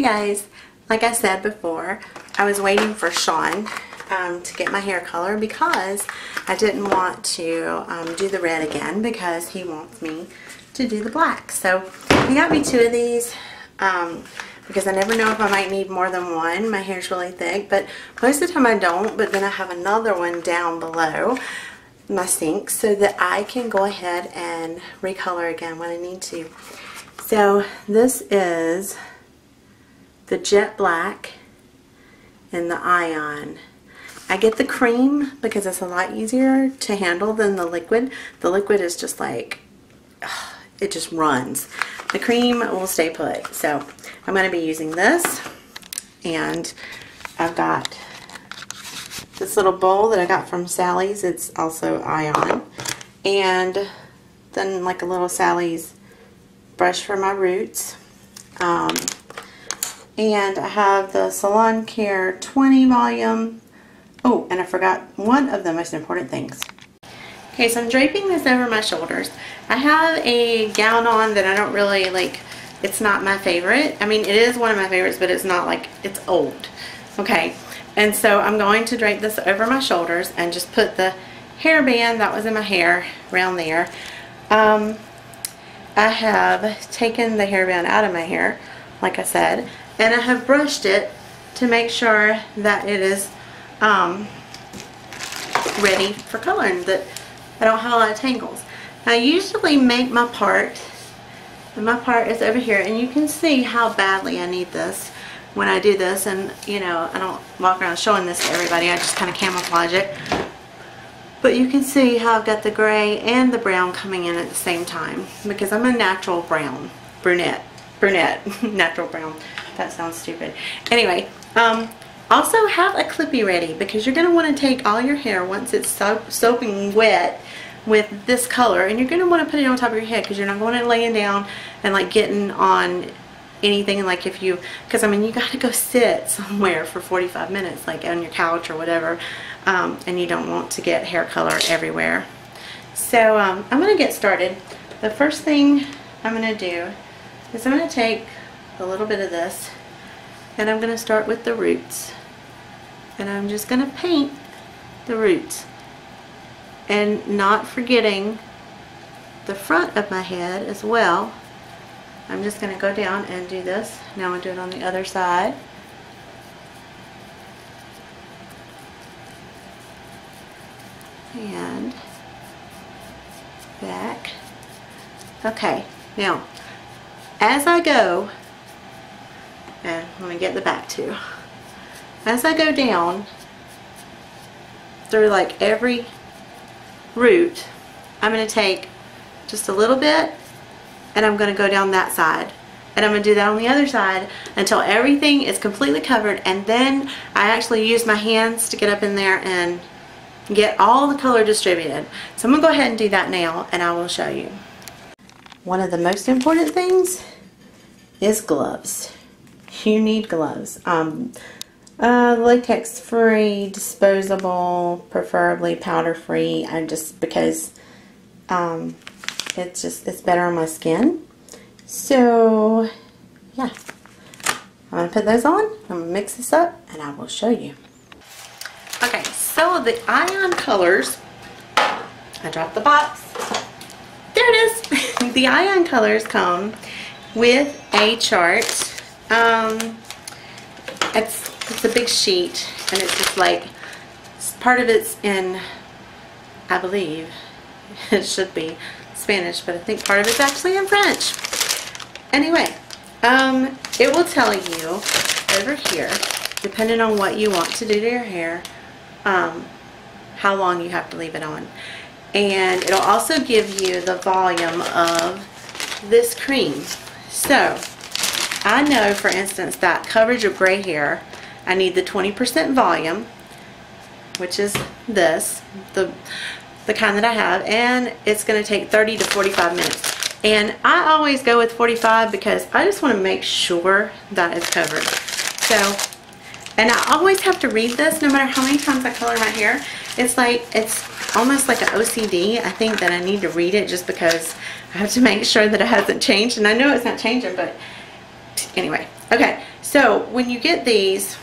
guys, like I said before, I was waiting for Sean to get my hair color because I didn't want to do the red again because he wants me to do the black. So he got me 2 of these because I never know if I might need more than one. My hair's really thick, but most of the time I don't, but then I have another one down below my sink so that I can go ahead and recolor again when I need to. So this is the Jet Black and the Ion. I get the cream because it's a lot easier to handle than the liquid. The liquid is just like, it just runs. The cream will stay put. So I'm going to be using this, and I've got this little bowl that I got from Sally's. It's also Ion, and then like a little Sally's brush for my roots, and I have the Salon Care 20 volume. Oh, and I forgot one of the most important things. Okay, so I'm draping this over my shoulders. I have a gown on that I don't really like. It's not my favorite. I mean, it is one of my favorites, but it's not like, it's old. Okay, and so I'm going to drape this over my shoulders and just put the hairband that was in my hair around there. I have taken the hairband out of my hair, like I said, and I have brushed it to make sure that it is ready for coloring, that I don't have a lot of tangles. I usually make my part, and my part is over here, and you can see how badly I need this when I do this. And you know, I don't walk around showing this to everybody, I just kind of camouflage it, but you can see how I've got the gray and the brown coming in at the same time because I'm a natural brown, brunette, natural brown. That sounds stupid. Anyway, also have a clippy ready because you're going to want to take all your hair once it's soaking wet with this color, and you're going to want to put it on top of your head because you're not going to laying down and like getting on anything, like if you, because I mean you got to go sit somewhere for 45 minutes like on your couch or whatever, and you don't want to get hair color everywhere. So I'm going to get started. The first thing I'm going to do is I'm going to take a little bit of this, and I'm going to start with the roots, and I'm just going to paint the roots and not forgetting the front of my head as well. I'm just going to go down and do this. Now I'm going to do it on the other side. And back. Okay, now as I go, and let me get the back too. As I go down through like every root, I'm going to take just a little bit, and I'm going to go down that side, and I'm going to do that on the other side until everything is completely covered, and then I actually use my hands to get up in there and get all the color distributed. So I'm going to go ahead and do that now, and I will show you. One of the most important things is gloves. You need gloves. Latex free, disposable, preferably powder free. Just because it's better on my skin. So yeah, I'm gonna put those on. I'm gonna mix this up, and I will show you. Okay, so the Ion colors. I dropped the box. There it is. The Ion colors come with a chart. It's a big sheet, and it's just like, part of it's in, I believe, it should be Spanish, but I think part of it's actually in French. Anyway, it will tell you over here, depending on what you want to do to your hair, how long you have to leave it on. And it'll also give you the volume of this cream. So I know, for instance, that coverage of gray hair, I need the 20% volume, which is this, the kind that I have, and it's going to take 30 to 45 minutes. And I always go with 45 because I just want to make sure that it's covered. So, and I always have to read this no matter how many times I color my hair. It's like, it's almost like an OCD. I think that I need to read it just because I have to make sure that it hasn't changed. And I know it's not changing, but anyway. Okay, So when you get these,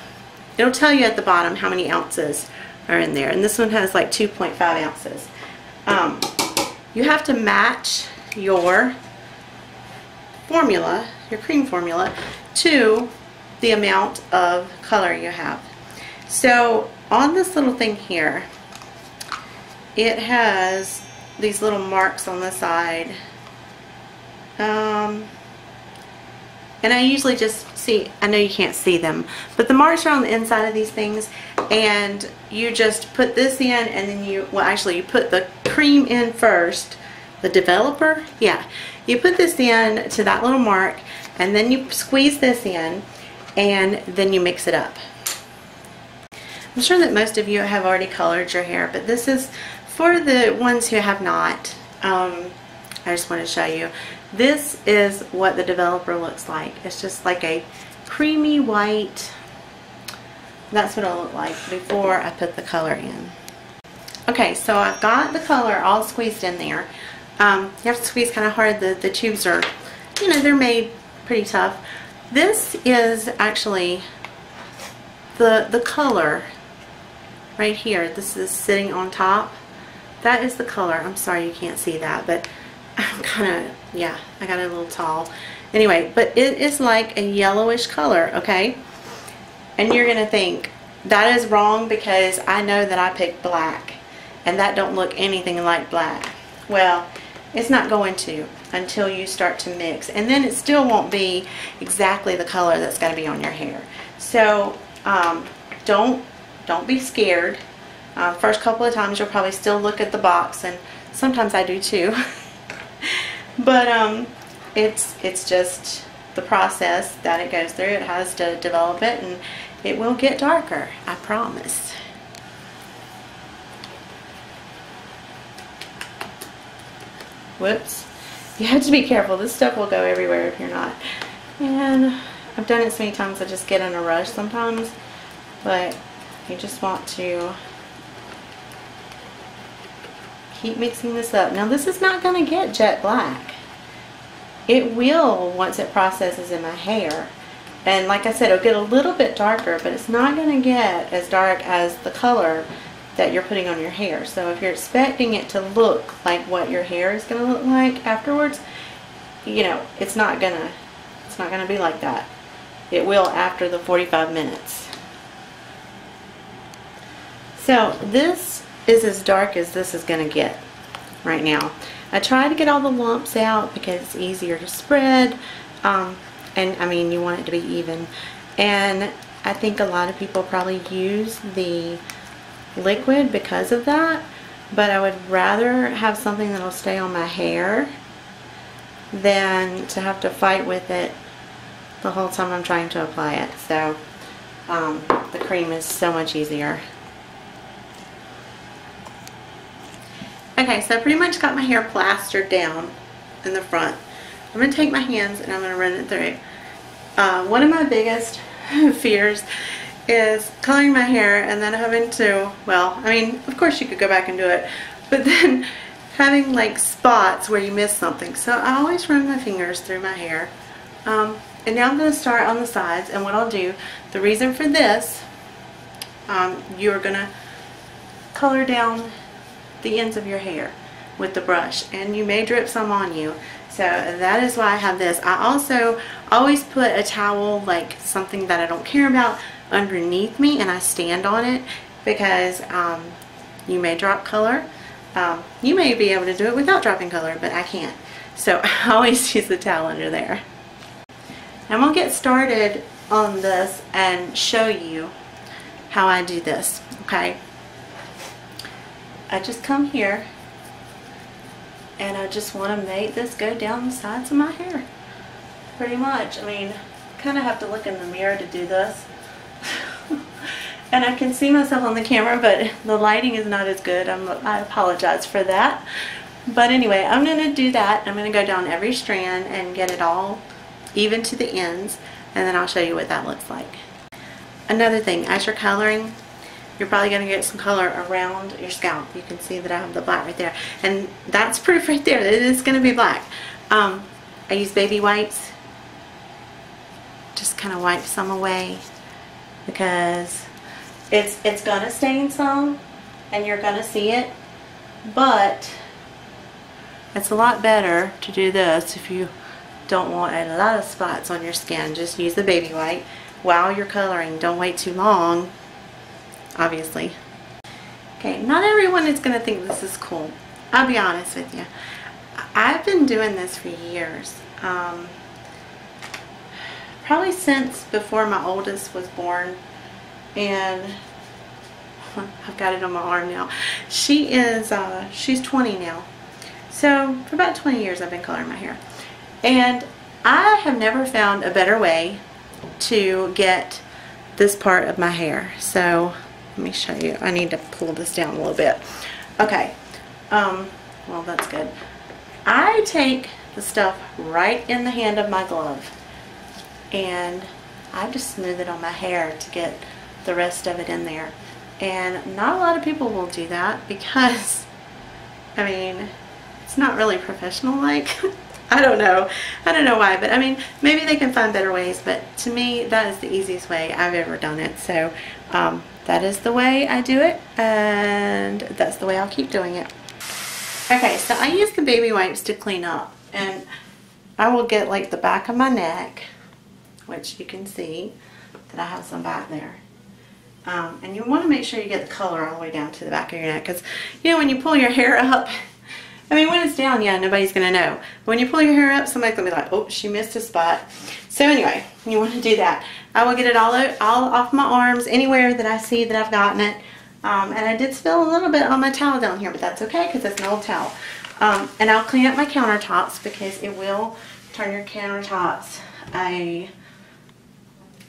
it'll tell you at the bottom how many ounces are in there. And this one has like 2.5 ounces. You have to match your formula, your cream formula, to the amount of color you have. So on this little thing here, it has these little marks on the side. And I usually just see, I know you can't see them, but the marks are on the inside of these things, and you just put this in, and then you, well actually you put the cream in first, the developer, yeah, you put this in to that little mark, and then you squeeze this in, and then you mix it up. I'm sure that most of you have already colored your hair, but this is for the ones who have not. I just want to show you. This is what the developer looks like. It's just like a creamy white. That's what it'll look like before I put the color in. Okay, so I've got the color all squeezed in there. You have to squeeze kind of hard. The tubes are, you know, they're made pretty tough. This is actually the color right here. This is sitting on top. That is the color. I'm sorry you can't see that, but I'm kind of, yeah, I got it a little tall. Anyway, but it is like a yellowish color, okay? And you're going to think, that is wrong because I know that I picked black, and that don't look anything like black. Well, it's not going to until you start to mix. And then it still won't be exactly the color that's going to be on your hair. So, don't be scared. First couple of times you'll probably still look at the box, and sometimes I do too. But it's just the process that it goes through. It has to develop it, and it will get darker, I promise. Whoops. You have to be careful. This stuff will go everywhere if you're not. And I've done it so many times I just get in a rush sometimes. But you just want to keep mixing this up. Now this is not going to get jet black. It will once it processes in my hair. And like I said, it'll get a little bit darker, but it's not going to get as dark as the color that you're putting on your hair. So if you're expecting it to look like what your hair is going to look like afterwards, you know, it's not gonna be like that. It will after the 45 minutes. So this is as dark as this is going to get right now. I try to get all the lumps out because it's easier to spread, and I mean you want it to be even. And I think a lot of people probably use the liquid because of that, but I would rather have something that'll stay on my hair than to have to fight with it the whole time I'm trying to apply it. So the cream is so much easier. Okay, so I pretty much got my hair plastered down in the front. I'm going to take my hands and I'm going to run it through. One of my biggest fears is coloring my hair and then having to, well, I mean, of course you could go back and do it, but then having like spots where you miss something. So I always run my fingers through my hair. And now I'm going to start on the sides, and what I'll do, the reason for this, you're going to color down the ends of your hair with the brush, and you may drip some on you. So that is why I have this. I also always put a towel, like something that I don't care about, underneath me, and I stand on it because you may drop color. You may be able to do it without dropping color, but I can't. So I always use the towel under there. I'm going to get started on this and show you how I do this, okay? I just come here and I just want to make this go down the sides of my hair. Pretty much. I mean, kind of have to look in the mirror to do this. And I can see myself on the camera, but the lighting is not as good. I apologize for that. But anyway, I'm going to do that. I'm going to go down every strand and get it all even to the ends, and then I'll show you what that looks like. Another thing, as you're coloring, you're probably going to get some color around your scalp. You can see that I have the black right there, and that's proof right there that it is going to be black. I use baby wipes just kind of wipe some away, because it's gonna stain some and you're gonna see it, but it's a lot better to do this if you don't want a lot of spots on your skin. Just use the baby wipe while you're coloring. Don't wait too long, obviously. Okay, not everyone is gonna think this is cool. I'll be honest with you. I've been doing this for years. Probably since before my oldest was born, and I've got it on my arm now. She's 20 now. So for about 20 years I've been coloring my hair. And I have never found a better way to get this part of my hair. So let me show you. I need to pull this down a little bit. Okay. Well, that's good. I take the stuff right in the hand of my glove, and I just smooth it on my hair to get the rest of it in there. And not a lot of people will do that because, I mean, it's not really professional like. I don't know why, but I mean, maybe they can find better ways, but to me that is the easiest way I've ever done it. So that is the way I do it, and that's the way I'll keep doing it. Okay, so I use the baby wipes to clean up, and I will get like the back of my neck, which you can see that I have some back there. And you want to make sure you get the color all the way down to the back of your neck, because you know when you pull your hair up, I mean when it's down, yeah, nobody's going to know. But when you pull your hair up, somebody's going to be like, oh, she missed a spot. So anyway, you want to do that. I will get it all off my arms, anywhere that I see that I've gotten it. And I did spill a little bit on my towel down here, but that's okay because it's an old towel. And I'll clean up my countertops because it will turn your countertops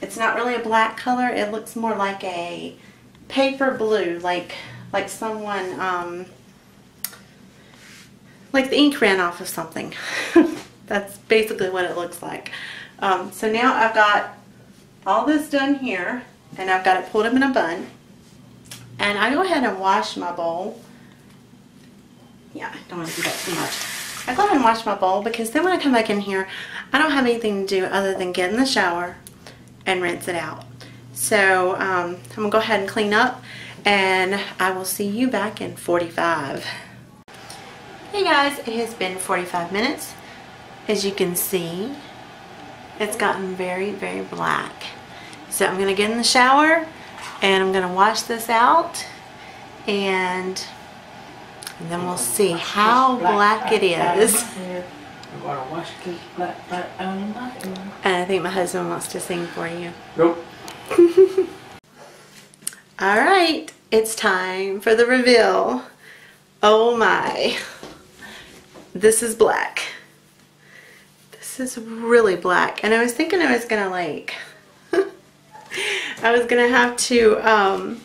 it's not really a black color. It looks more like a paper blue, like someone, like the ink ran off of something. That's basically what it looks like. So now I've got all this done here, and I've got it pulled up in a bun. And I go ahead and wash my bowl. Yeah, I don't want to do that too much. I go ahead and wash my bowl because then when I come back in here, I don't have anything to do other than get in the shower and rinse it out. So I'm going to go ahead and clean up, and I will see you back in 45. Hey guys, it has been 45 minutes. As you can see, it's gotten very, very black. So I'm going to get in the shower, and I'm going to wash this out, and then we'll see how black it is. And I think my husband wants to sing for you. Nope. Alright, it's time for the reveal. Oh my. This is black. This is really black. And I was thinking I was going to like... I was going to have to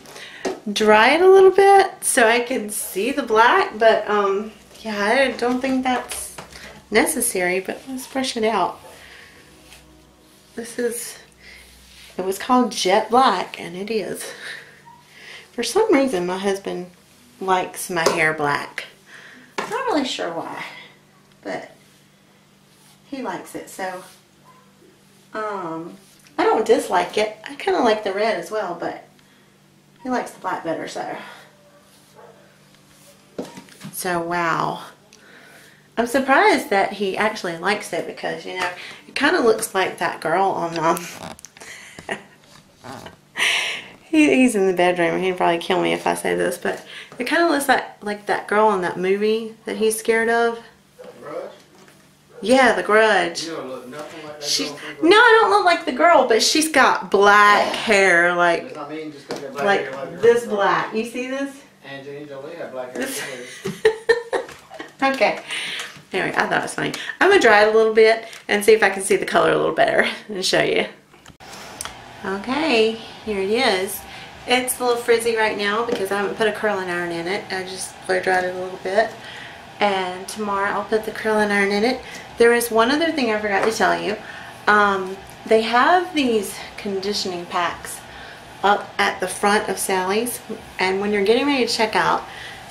dry it a little bit so I could see the black. But yeah, I don't think that's necessary. But let's brush it out. This is... It was called Jet Black, and it is. For some reason, my husband likes my hair black. I'm not really sure why, but he likes it. So, I don't dislike it. I kind of like the red as well, but he likes the black better. So wow. I'm surprised that he actually likes it because, you know, it kind of looks like that girl on he's in the bedroom. He'd probably kill me if I say this, but it kind of looks like that girl in that movie that he's scared of. The Grudge? Yeah, The Grudge. You don't look nothing like that She's, girl from The Grudge. no, I don't look like the girl, but she's got black hair, like I mean, just 'cause you have black hair like this her. black. You see this? Angelina Jolie had black hair too. Okay. Anyway, I thought it was funny. I'm going to dry it a little bit and see if I can see the color a little better and show you. Okay, here it is. It's a little frizzy right now because I haven't put a curling iron in it. I just blow dried it a little bit. And tomorrow I'll put the curling iron in it. There is one other thing I forgot to tell you. They have these conditioning packs up at the front of Sally's. And when you're getting ready to check out,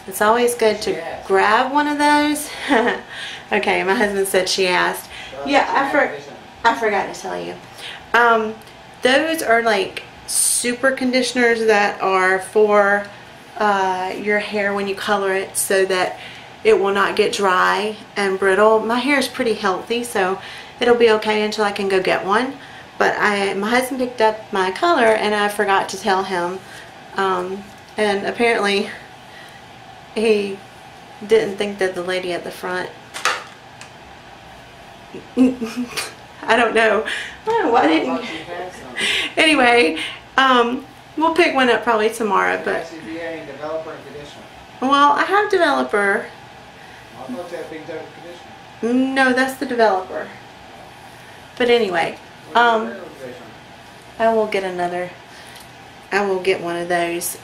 it's always good to grab one of those. Okay, my husband said she asked. Yeah, I forgot to tell you. Those are like super conditioners that are for your hair when you color it so that it will not get dry and brittle. My hair is pretty healthy, so it'll be okay until I can go get one. But my husband picked up my color and I forgot to tell him. And apparently he didn't think that the lady at the front I don't know. Why didn't anyway, we'll pick one up probably tomorrow, but well, I have developer. No, that's the developer. But anyway, I will get another. I will get one of those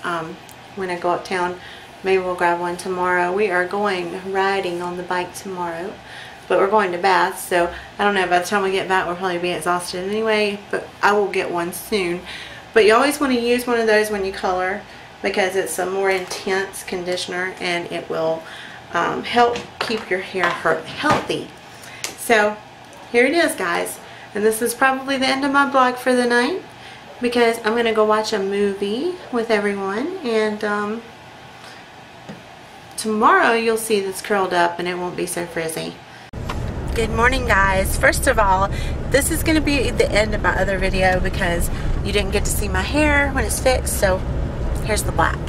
when I go uptown. Maybe we'll grab one tomorrow. We are going riding on the bike tomorrow, but we're going to Bath, so I don't know. By the time we get back, we'll probably be exhausted anyway. But I will get one soon. But you always want to use one of those when you color because it's a more intense conditioner and it will help keep your hair healthy. So here it is, guys, and this is probably the end of my vlog for the night because I'm gonna go watch a movie with everyone, and tomorrow you'll see this curled up and it won't be so frizzy. Good morning, guys. First of all, this is going to be the end of my other video because you didn't get to see my hair when it's fixed, so here's the black.